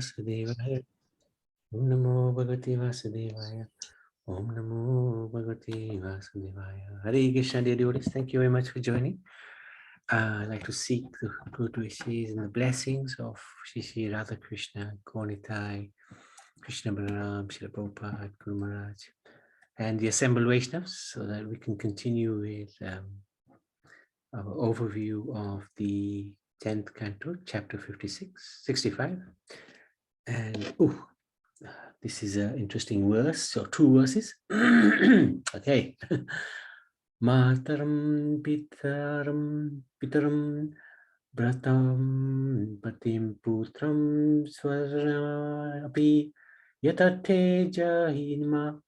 Vasudevaya. Om Namo Bhagavate Vasudevaya. Om Namo Bhagavate Vasudevaya. Hare Krishna, dear devotees. Thank you very much for joining. I'd like to seek the good wishes and the blessings of Shri Radha Krishna, Gaunitai, Krishna Balaram, Srila Prabhupada, Guru Maharaj, and the assembled Vaishnavas, so that we can continue with our overview of the 10th canto, chapter 65. And this is an interesting verse, so 2 verses. Okay. Mataram pitaram bratam patim putram swarapi yatate jahinma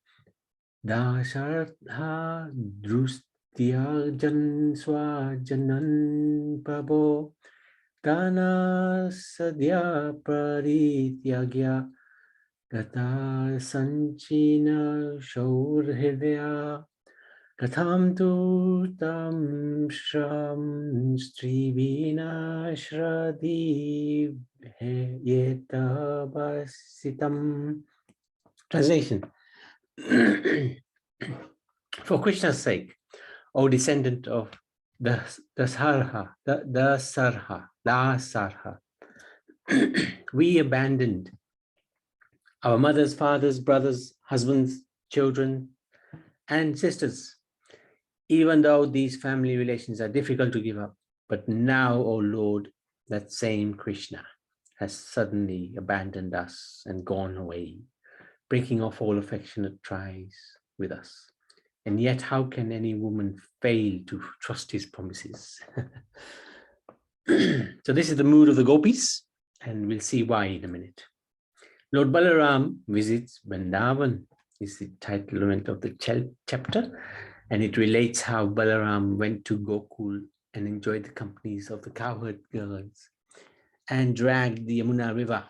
dashartha drustyajan swajanan pabo dana sadya parityagya gata sanchina shaurhidya katham tu tam shram strivina shradi yetabasitam. Translation. For Krishna's sake, O descendant of Dasarha, we abandoned our mothers, fathers, brothers, husbands, children, and sisters, even though these family relations are difficult to give up. But now, O Lord, that same Krishna has suddenly abandoned us and gone away, breaking off all affectionate ties with us. And yet, how can any woman fail to trust his promises? So this is the mood of the Gopis, and we'll see why in a minute. Lord Balaram visits Vrindavan is the title of the chapter, and it relates how Balaram went to Gokul and enjoyed the companies of the cowherd girls and dragged the Yamuna river.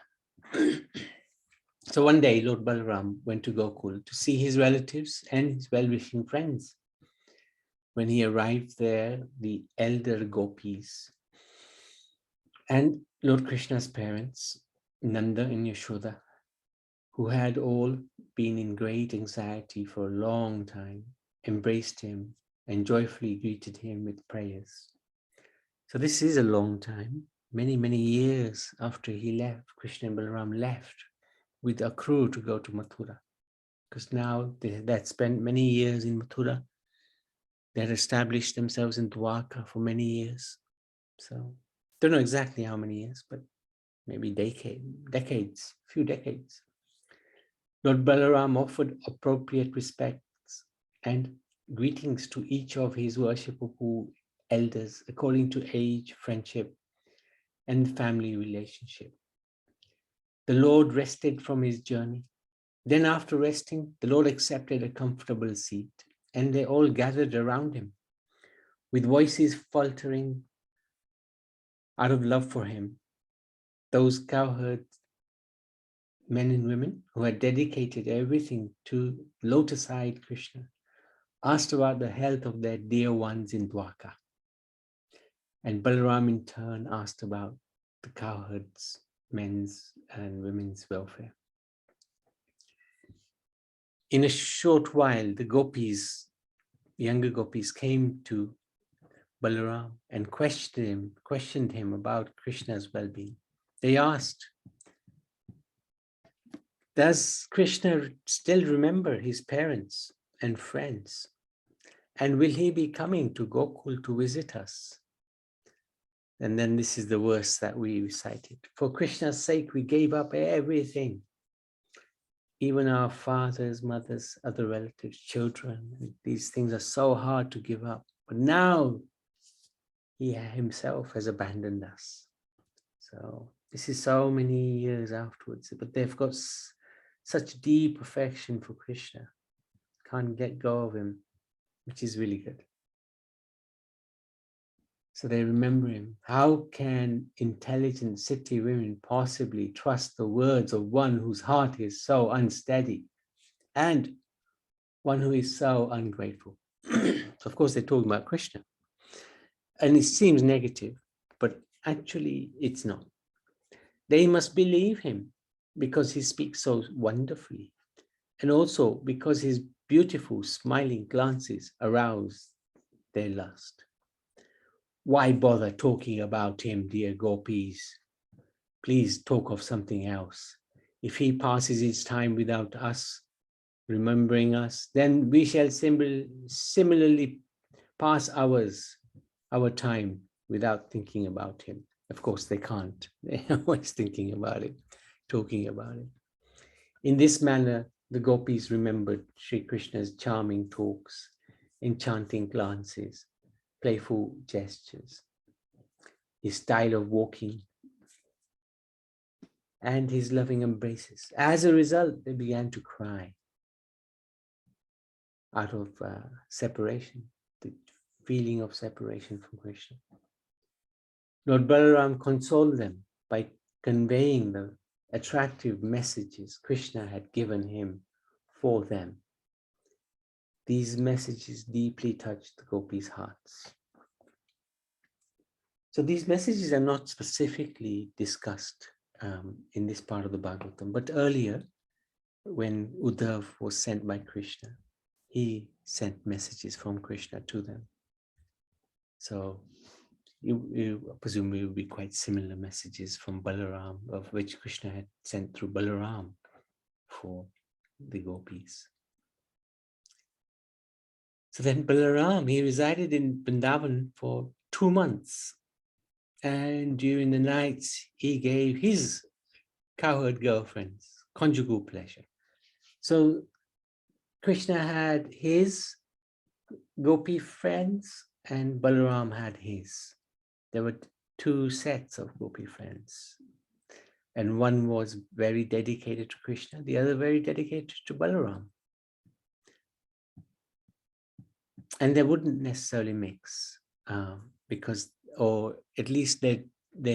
So one day, Lord Balaram went to Gokul to see his relatives and his well-wishing friends. When he arrived there, the elder Gopis and Lord Krishna's parents, Nanda and Yashoda, who had all been in great anxiety for a long time, embraced him and joyfully greeted him with prayers. So this is a long time, many, many years after he left, Krishna and Balaram left with a crew to go to Mathura, because now they had spent many years in Mathura. They had established themselves in Dwarka for many years. So don't know exactly how many years, but maybe decades, few decades. Lord Balaram offered appropriate respects and greetings to each of his worshipful elders according to age, friendship, and family relationship. The Lord rested from his journey. Then after resting, the Lord accepted a comfortable seat, and they all gathered around him with voices faltering out of love for him. Those cowherd men and women who had dedicated everything to lotus-eyed Krishna asked about the health of their dear ones in Dwarka. And Balaram in turn asked about the cowherds, men's and women's welfare. In a short while, the Gopis, younger Gopis, came to Balaram and questioned him about Krishna's well-being. They asked, does Krishna still remember his parents and friends? And will he be coming to Gokul to visit us? And then this is the verse that we recited. For Krishna's sake, we gave up everything. Even our fathers, mothers, other relatives, children. These things are so hard to give up. But now he himself has abandoned us. So this is so many years afterwards, but they've got such deep affection for Krishna. Can't get go of him, which is really good. So they remember him. How can intelligent city women possibly trust the words of one whose heart is so unsteady and one who is so ungrateful? Of course, they're talking about Krishna. And it seems negative, but actually it's not. They must believe him because he speaks so wonderfully, and also because his beautiful smiling glances arouse their lust. Why bother talking about him, dear Gopis? Please talk of something else. If he passes his time without us, remembering us, then we shall similarly pass our time without thinking about him. Of course, they can't. They're always thinking about it, talking about it. In this manner, the Gopis remembered Sri Krishna's charming talks, enchanting glances, playful gestures, his style of walking, and his loving embraces. As a result, they began to cry out of separation, the feeling of separation from Krishna. Lord Balaram consoled them by conveying the attractive messages Krishna had given him for them. These messages deeply touched the Gopis' hearts. So these messages are not specifically discussed in this part of the Bhagavatam, but earlier, when Uddhav was sent by Krishna, he sent messages from Krishna to them. So you presumably will be quite similar messages from Balaram, of which Krishna had sent through Balaram for the Gopis. So then Balaram, he resided in Vrindavan for 2 months. And during the nights, he gave his cowherd girlfriends conjugal pleasure. So Krishna had his Gopi friends and Balaram had his. There were 2 sets of Gopi friends. And one was very dedicated to Krishna, the other very dedicated to Balaram. And they wouldn't necessarily mix because, or at least their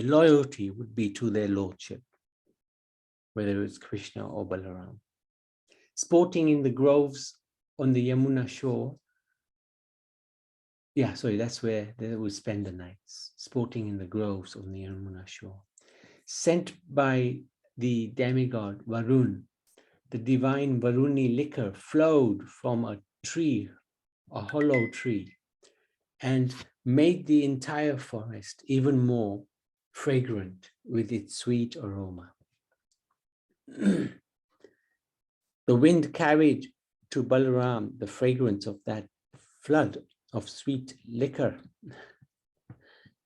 loyalty would be to their lordship, whether it's Krishna or Balaram. Sporting in the groves on the Yamuna shore. Yeah, sorry, that's where they would spend the nights, sporting in the groves on the Yamuna shore. Sent by the demigod Varun, the divine Varuni liquor flowed from a tree, a hollow tree, and made the entire forest even more fragrant with its sweet aroma. The wind carried to Balaram the fragrance of that flood of sweet liquor.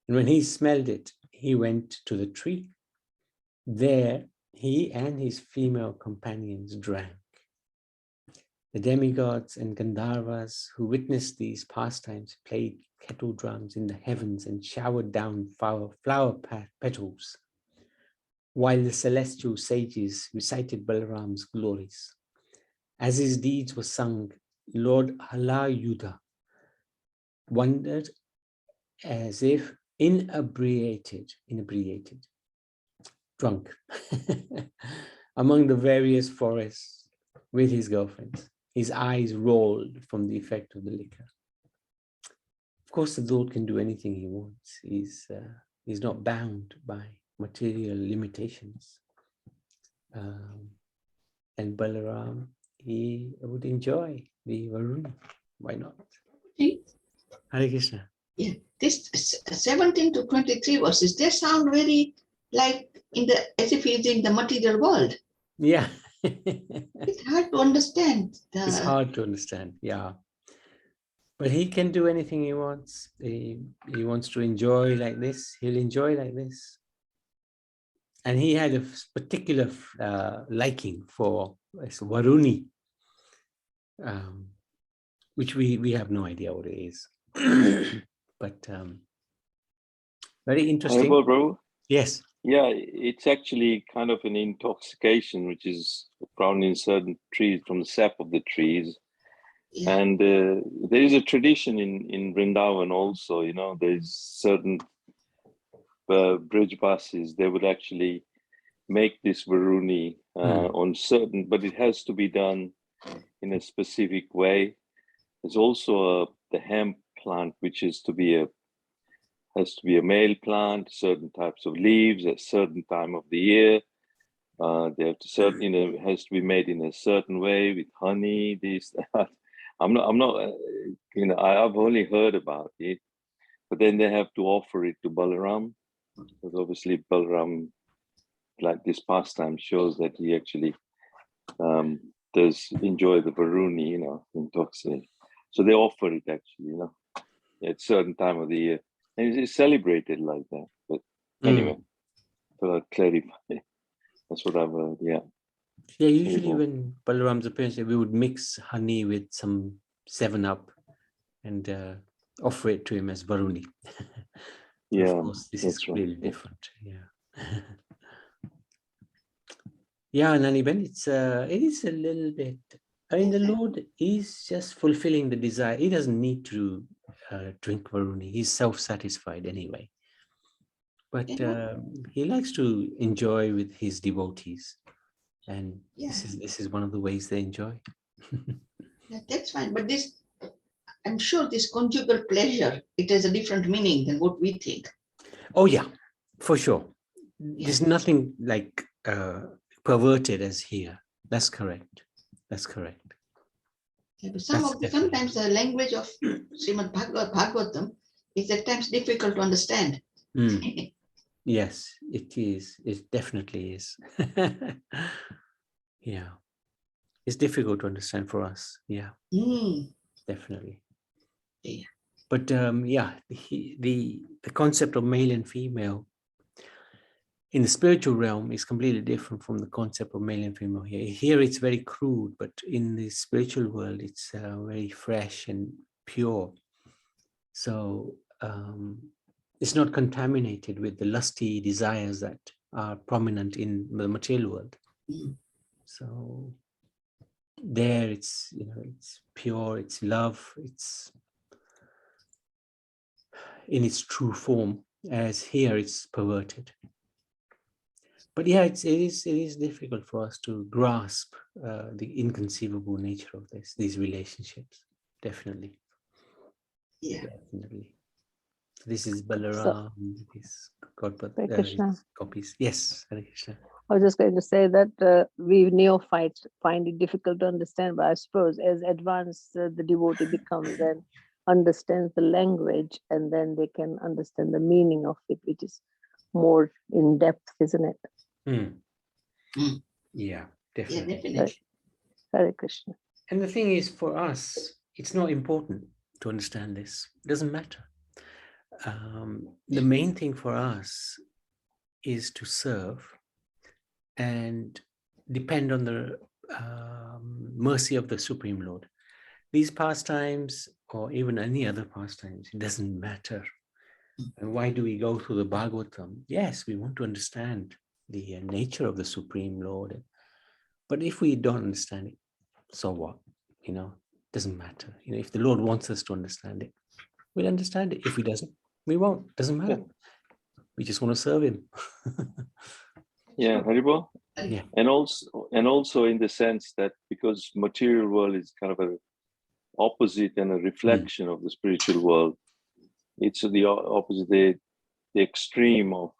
And when he smelled it, he went to the tree. There, he and his female companions drank. The demigods and Gandharvas who witnessed these pastimes played kettle drums in the heavens and showered down flower petals, while the celestial sages recited Balaram's glories. As his deeds were sung, Lord Halayudha wandered as if inebriated, drunk, among the various forests with his girlfriends. His eyes rolled from the effect of the liquor. Of course, the Lord can do anything he wants. He's not bound by material limitations. And Balaram, he would enjoy the Varun. Why not? Hare Krishna. Yeah, this 17 to 23 verses, they sound very like as if he's in the material world. Yeah. It's hard to understand. It's hard to understand, yeah. But he can do anything he wants. He wants to enjoy like this, he'll enjoy like this. And he had a particular liking for Varuni, which we have no idea what it is. But very interesting. Hello, bro. Yes. Yeah, it's actually kind of an intoxication which is found in certain trees from the sap of the trees. Yeah. And there is a tradition in Vrindavan also, there's certain bridge buses, they would actually make this Varuni on certain, but it has to be done in a specific way. There's also the hemp plant, which is has to be a male plant, certain types of leaves at certain time of the year. They have to certain, it has to be made in a certain way with honey, this, that. I'm not, I've only heard about it, but then they have to offer it to Balaram, because obviously Balaram, like this pastime, shows that he actually does enjoy the Varuni, intoxicate. So they offer it actually, at certain time of the year, and it's celebrated like that. But anyway, to clarify, that's what I've heard. Yeah. Yeah, usually when Balaram's appearance, we would mix honey with some 7-Up and offer it to him as Varuni. Yeah, of course, this is completely different. Yeah. Yeah, Naniben, it is a little bit. I mean, the Lord is just fulfilling the desire. He doesn't need to drink Varuni. He's self-satisfied anyway. But he likes to enjoy with his devotees. And this is one of the ways they enjoy. Yeah, that's fine. But I'm sure this conjugal pleasure, it has a different meaning than what we think. Oh, yeah, for sure. There's nothing like perverted as here. That's correct. That's correct. Yeah, but sometimes the language of Srimad Bhagavatam is at times difficult to understand. Yes, it is. It definitely is. Yeah. It's difficult to understand for us. Yeah. Definitely. Yeah. But the concept of male and female in the spiritual realm is completely different from the concept of male and female here. Here it's very crude, but in the spiritual world, it's very fresh and pure. So it's not contaminated with the lusty desires that are prominent in the material world. So there it's pure, it's love, it's in its true form, as here it's perverted. But yeah, it is difficult for us to grasp the inconceivable nature of these relationships. Definitely. Yeah. Definitely. This is Balarama. This God, but Gopis. Yes, Hare Krishna. I was just going to say that we neophytes find it difficult to understand, but I suppose as advanced the devotee becomes and understands the language, and then they can understand the meaning of it, which is more in depth, isn't it? Yeah, definitely. Yeah, definitely. Hare Krishna. And the thing is, for us, it's not important to understand this. It doesn't matter. The main thing for us is to serve and depend on the mercy of the Supreme Lord. These pastimes, or even any other pastimes, it doesn't matter. And why do we go through the Bhagavatam? Yes, we want to understand the nature of the Supreme Lord. But if we don't understand it, so what? It doesn't matter. If the Lord wants us to understand it, we'll understand it. If he doesn't, we won't. Doesn't matter. We just want to serve him. Yeah, Haribol. Yeah. And also in the sense that because material world is kind of a opposite and a reflection of the spiritual world, it's the opposite, the extreme of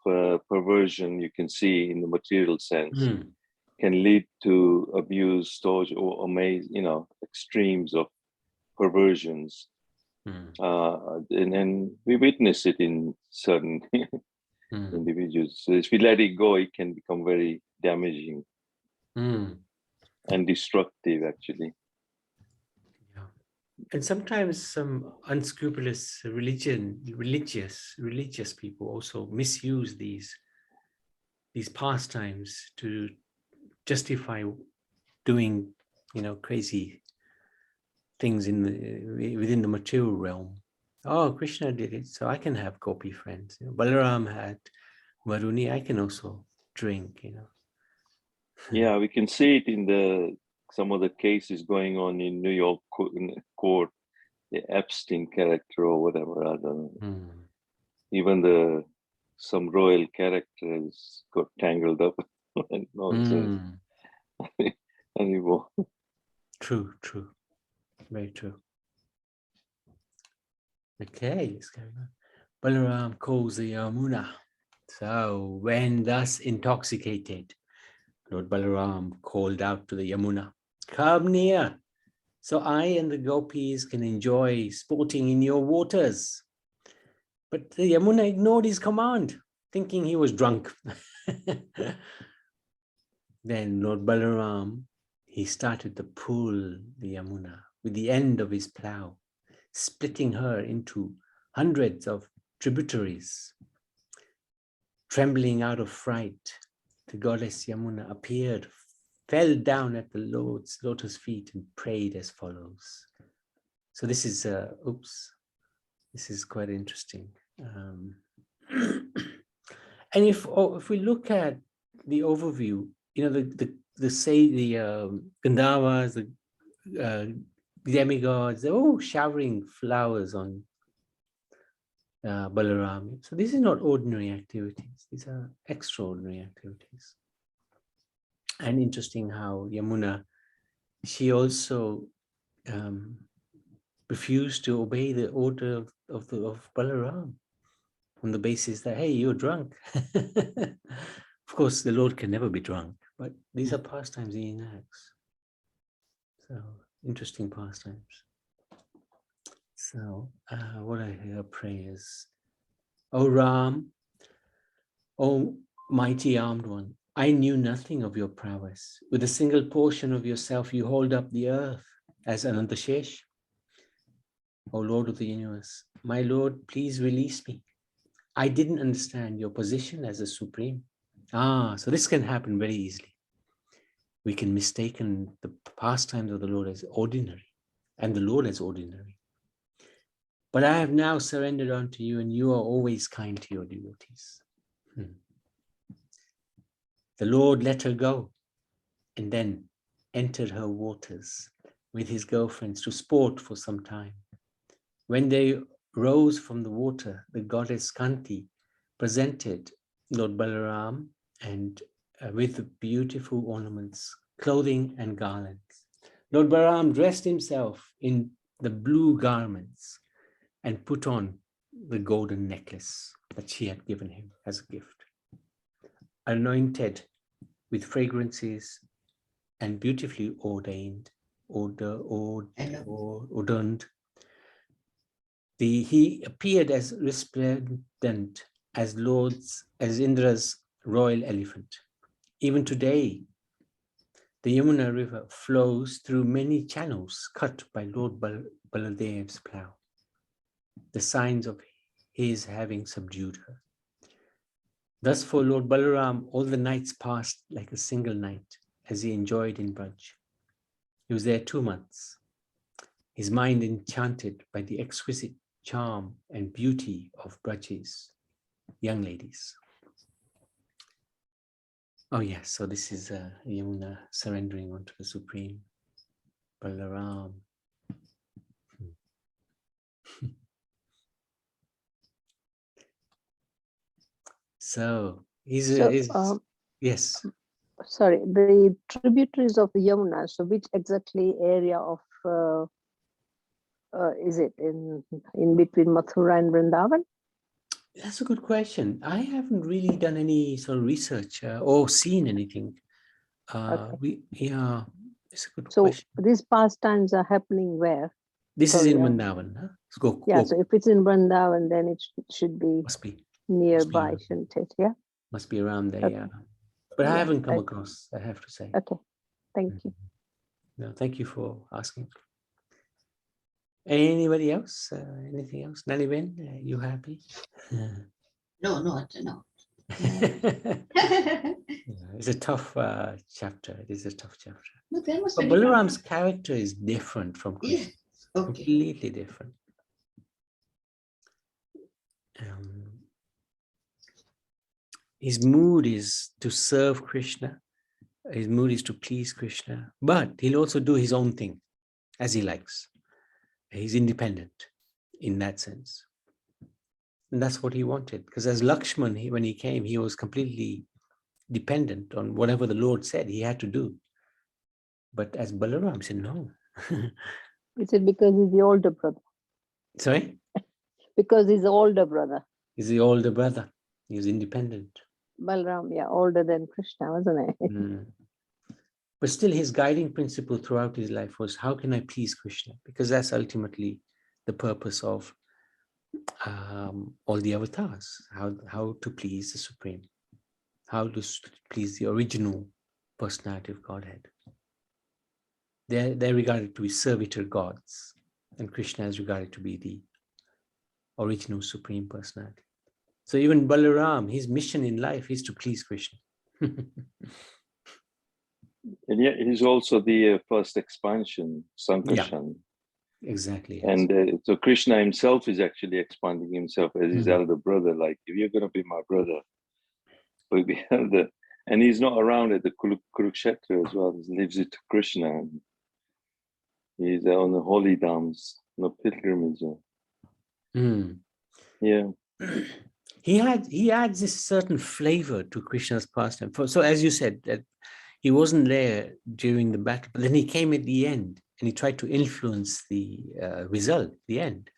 perversion you can see in the material sense can lead to abuse, torture, or extremes of perversions. And we witness it in certain individuals. So if we let it go, it can become very damaging and destructive, actually. Yeah. And sometimes some unscrupulous religious people also misuse these pastimes to justify doing, crazy things within the material realm. Oh, Krishna did it, so I can have gopi friends. Balaram had Varuni, I can also drink. Yeah, we can see it in some of the cases going on in New York court, the Epstein character or whatever. I don't know. Even some royal characters got tangled up and nonsense. Anymore. True. Very true. Okay, let's carry on. Balaram calls the Yamuna. So when thus intoxicated, Lord Balaram called out to the Yamuna, "Come near, so I and the Gopis can enjoy sporting in your waters." But the Yamuna ignored his command, thinking he was drunk. Then Lord Balaram, he started to pull the Yamuna with the end of his plow, splitting her into hundreds of tributaries. Trembling out of fright, the goddess Yamuna appeared, fell down at the Lord's lotus feet and prayed as follows. So this is, this is quite interesting. And if we look at the overview, you know, the Gandharvas, the demigods, they're all showering flowers on Balaram. So this is not ordinary activities. These are extraordinary activities. And interesting how Yamuna, she also refused to obey the order of Balaram on the basis that, hey, you're drunk. Of course, the Lord can never be drunk, but these are pastimes he enacts. So interesting pastimes. So what I hear prayers. O Ram, O mighty armed one, I knew nothing of your prowess. With a single portion of yourself, you hold up the earth as Anantashesh. O Lord of the universe, my Lord, please release me. I didn't understand your position as a supreme. So this can happen very easily. We can mistaken the pastimes of the Lord as ordinary and the Lord as ordinary. But I have now surrendered unto you, and you are always kind to your devotees. The Lord let her go and then entered her waters with his girlfriends to sport for some time. When they rose from the water, the goddess Kanti presented Lord Balaram and with beautiful ornaments, clothing and garlands. Lord Balaram dressed himself in the blue garments and put on the golden necklace that she had given him as a gift. Anointed with fragrances and beautifully adorned, he appeared as resplendent as Indra's royal elephant. Even today, the Yamuna river flows through many channels cut by Lord Baladev's plow, the signs of his having subdued her. Thus for Lord Balaram, all the nights passed like a single night as he enjoyed in Braj. He was there 2 months, his mind enchanted by the exquisite charm and beauty of Braj's young ladies. Oh yes, so this is Yamuna surrendering onto the Supreme Balaram. So yes. Sorry, the tributaries of the Yamuna. So which exactly area of is it in between Mathura and Vrindavan? That's a good question. I haven't really done any sort of research or seen anything. Okay. It's a good So question. these pastimes are happening where? This is in Vrindavan, huh? So if it's in Vrindavan, then it should be must be nearby, shouldn't it? Yeah. Must be around there, Okay. yeah. But I haven't come Okay. across, I have to say. Okay, thank you. No, thank you for asking. Anybody else? Anything else? Naliben, you happy? No. It's a tough chapter. It is a tough chapter. No, there must But be Balaram's character is different from Krishna. Yes. Okay. Completely different. His mood is to serve Krishna. His mood is to please Krishna. But he'll also do his own thing as he likes. He's independent in that sense. And that's what he wanted. Because as Lakshman, when he came, he was completely dependent on whatever the Lord said he had to do. But as Balaram said, no. Is it because he's the older brother? Sorry? Because he's the older brother. He's the older brother. He's independent. Balaram, yeah, older than Krishna, wasn't it? But still his guiding principle throughout his life was, how can I please Krishna? Because that's ultimately the purpose of all the avatars, how to please the Supreme, how to please the original personality of Godhead. They're regarded to be servitor gods, and Krishna is regarded to be the original Supreme Personality. So even Balaram, his mission in life is to please Krishna. And yet he's also the first expansion, Sankarshan. Yeah, exactly. Yes. And so Krishna himself is actually expanding himself as his elder brother. Like, if you're going to be my brother, we'll be elder. And he's not around at the Kurukshetra as well. He lives it to Krishna. And he's on the holy dhams, on the pilgrimage. Yeah. He adds this certain flavor to Krishna's pastime. So as you said, that he wasn't there during the battle, but then he came at the end and he tried to influence the result, the end.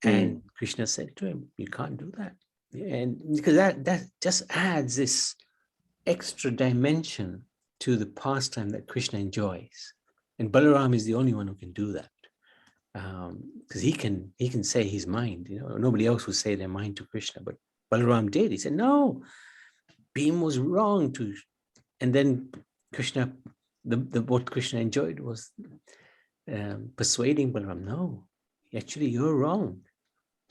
And Krishna said to him, you can't do that. And because that just adds this extra dimension to the pastime that Krishna enjoys. And Balaram is the only one who can do that. Because he can say his mind, nobody else would say their mind to Krishna, but Balaram did. He said, no, Bhim was wrong to, and then Krishna, what Krishna enjoyed was persuading Balaram, no, actually you're wrong.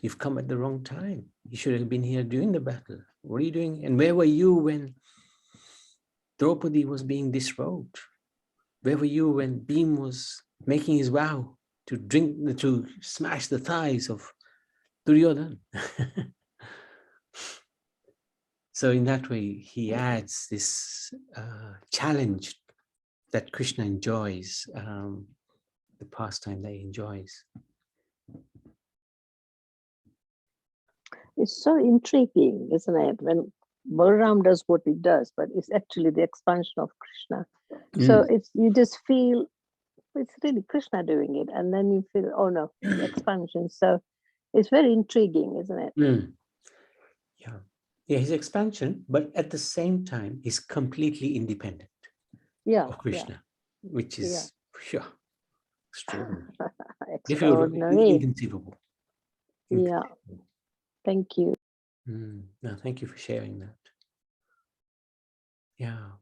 You've come at the wrong time. You should have been here during the battle. What are you doing? And where were you when Draupadi was being disrobed? Where were you when Bhim was making his vow to smash the thighs of Duryodhana? So in that way, he adds this challenge that Krishna enjoys, the pastime that he enjoys. It's so intriguing, isn't it? When Balaram does what he does, but it's actually the expansion of Krishna. So you just feel it's really Krishna doing it, and then you feel, oh no, the expansion. So it's very intriguing, isn't it? Yeah, his expansion, but at the same time, he's completely independent of Krishna, which is extraordinary. Extraordinary. Inconceivable. Yeah. Thank you. No, thank you for sharing that. Yeah,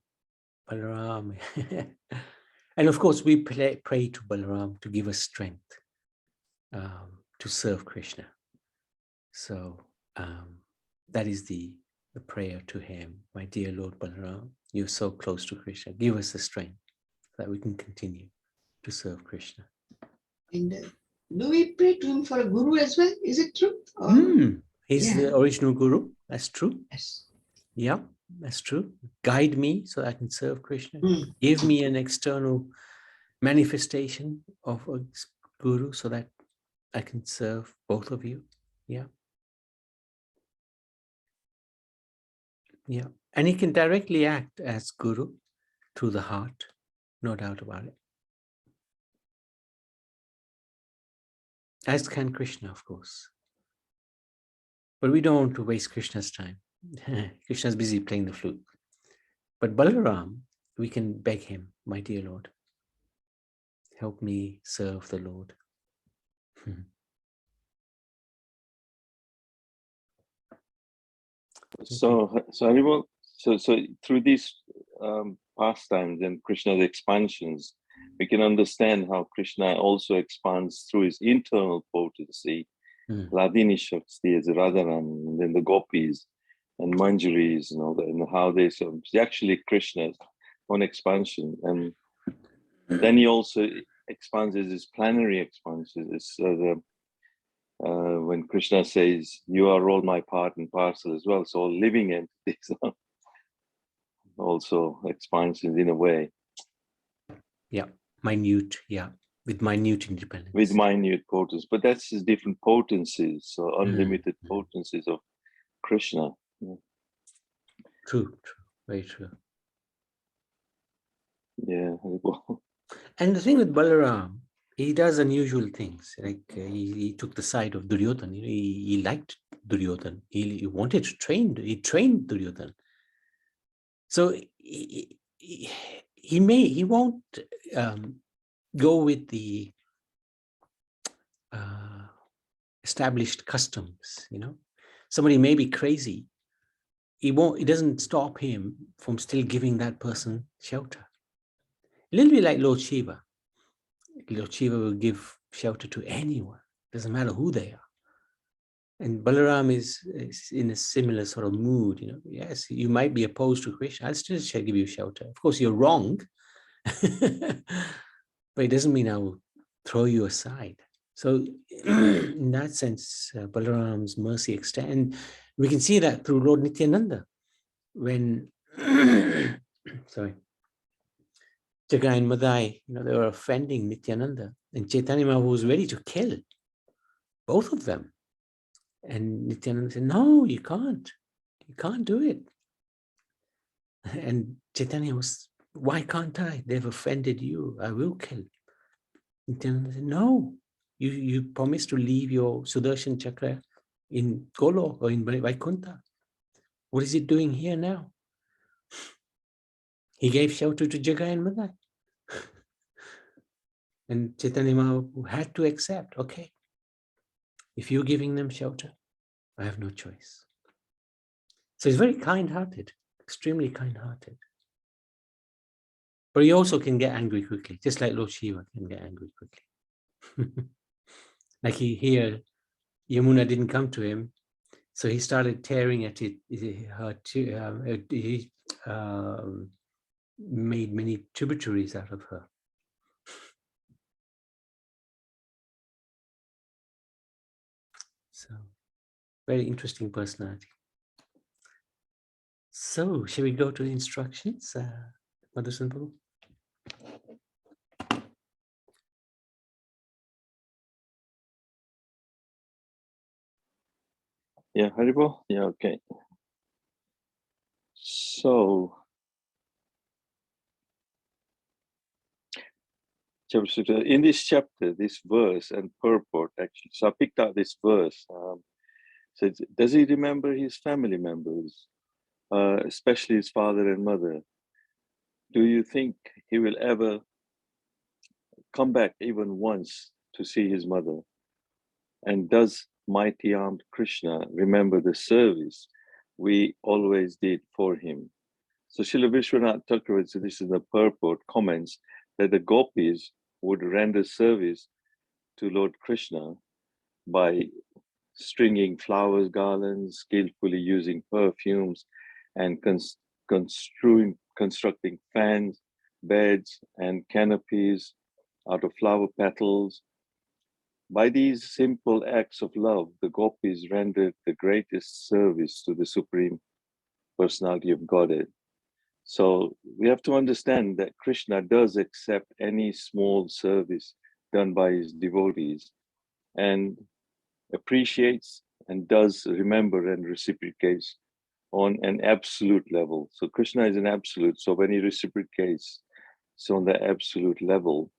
Balaram. And of course, we pray to Balaram to give us strength to serve Krishna. So that is the prayer to him. My dear Lord Balaram, you're so close to Krishna. Give us the strength that we can continue to serve Krishna. And do we pray to him for a guru as well? Is it true? He's the original guru. That's true. Yes. Yeah, that's true. Guide me so I can serve Krishna. Give me an external manifestation of a guru so that I can serve both of you. Yeah. Yeah. And he can directly act as guru through the heart. No doubt about it. As can Krishna, of course. But we don't want to waste Krishna's time. Krishna's busy playing the flute. But Balaram, we can beg him, my dear Lord, help me serve the Lord. So through these pastimes and Krishna's expansions, we can understand how Krishna also expands through his internal potency, Ladini Shakti as Radharani, and then the Gopis and Manjaris and all that, and how they so actually Krishna's own expansion. And then he also expands as his plenary expansions. When Krishna says, you are all my part and parcel as well. So all living entities are also expansions in a way. Yeah, minute, with minute independence. With minute potency, but that's his different potencies, so unlimited potencies of Krishna. Yeah. True, very true. Yeah. And the thing with Balaram, he does unusual things. Like he took the side of Duryodhana. He liked Duryodhana. He wanted to train. He trained Duryodhana. So he won't go with the established customs, you know. Somebody may be crazy. It doesn't stop him from still giving that person shelter. A little bit like Lord Shiva. Lord Shiva will give shelter to anyone, doesn't matter who they are. And Balaram is in a similar sort of mood, you know. Yes, you might be opposed to Krishna, I'll still give you shelter. Of course, you're wrong, but it doesn't mean I will throw you aside. So in that sense, Balaram's mercy extends. And we can see that through Lord Nityananda. When, sorry, Jagai and Madai, you know, they were offending Nityananda. And Chaitanya Mahaprabhu was ready to kill both of them. And Nityananda said, no, you can't. You can't do it. And Chaitanya was, why can't I? They've offended you. I will kill. Nityananda said, no, you promised to leave your Sudarshan Chakra in Golo or in Vaikuntha. What is it doing here now? He gave shelter to Jagai and Madai. And Chaitanya Mahaprabhu had to accept, okay, if you're giving them shelter, I have no choice. So he's very kind-hearted, extremely kind-hearted. But he also can get angry quickly, just like Lord Shiva can get angry quickly. Like here, Yamuna didn't come to him, so he started tearing at it. He made many tributaries out of her. So, very interesting personality. So, shall we go to the instructions, Madhusudan Prabhu? Yeah, Haribo? Yeah, okay. So, in this chapter, this verse and purport, actually, so I picked out this verse. Says, does he remember his family members, especially his father and mother? Do you think he will ever come back even once to see his mother? And does mighty armed Krishna remember the service we always did for him? So Srila Vishwanath Thakur, so this is the purport, comments that the Gopis would render service to Lord Krishna by stringing flowers, garlands, skillfully using perfumes, and constructing fans, beds, and canopies out of flower petals. By these simple acts of love, the Gopis rendered the greatest service to the Supreme Personality of Godhead. So we have to understand that Krishna does accept any small service done by his devotees and appreciates and does remember and reciprocates on an absolute level. So Krishna is an absolute. So when he reciprocates, it's on the absolute level.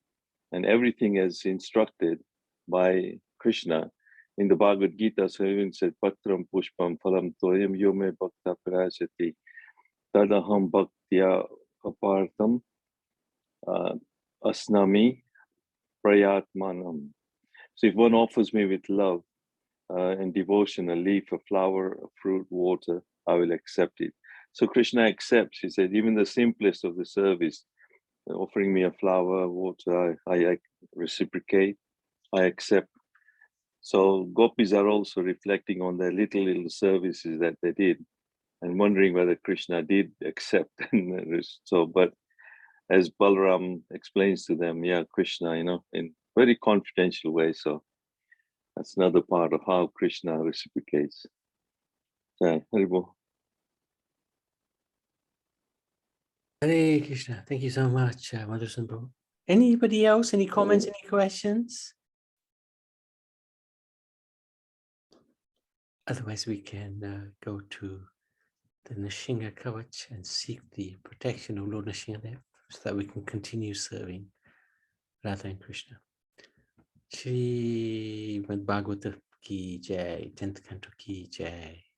And everything is instructed by Krishna. In the Bhagavad Gita, so even said, Patram Pushpam Phalam Toyam Yome Bhakta Prasati Tadaham Bhaktya Apartam Asnami Prayatmanam. So if one offers me with love and devotion a leaf, a flower, a fruit, water, I will accept it. So Krishna accepts. He said, even the simplest of the service, offering me a flower, water, I reciprocate, I accept. So Gopis are also reflecting on their little services that they did and wondering whether Krishna did accept. So, but as Balaram explains to them, yeah, Krishna, you know, in very confidential way. So that's another part of how Krishna reciprocates. Okay, Haribo. Hare Krishna. Thank you so much, Madhusudan Prabhu. Anybody else? Any comments? Any questions? Otherwise, we can go to the Nrsimha Kavach and seek the protection of Lord Nrsimhadev so that we can continue serving Radha and Krishna. Srimad Bhagavatam ki jai, 10th Canto ki jai.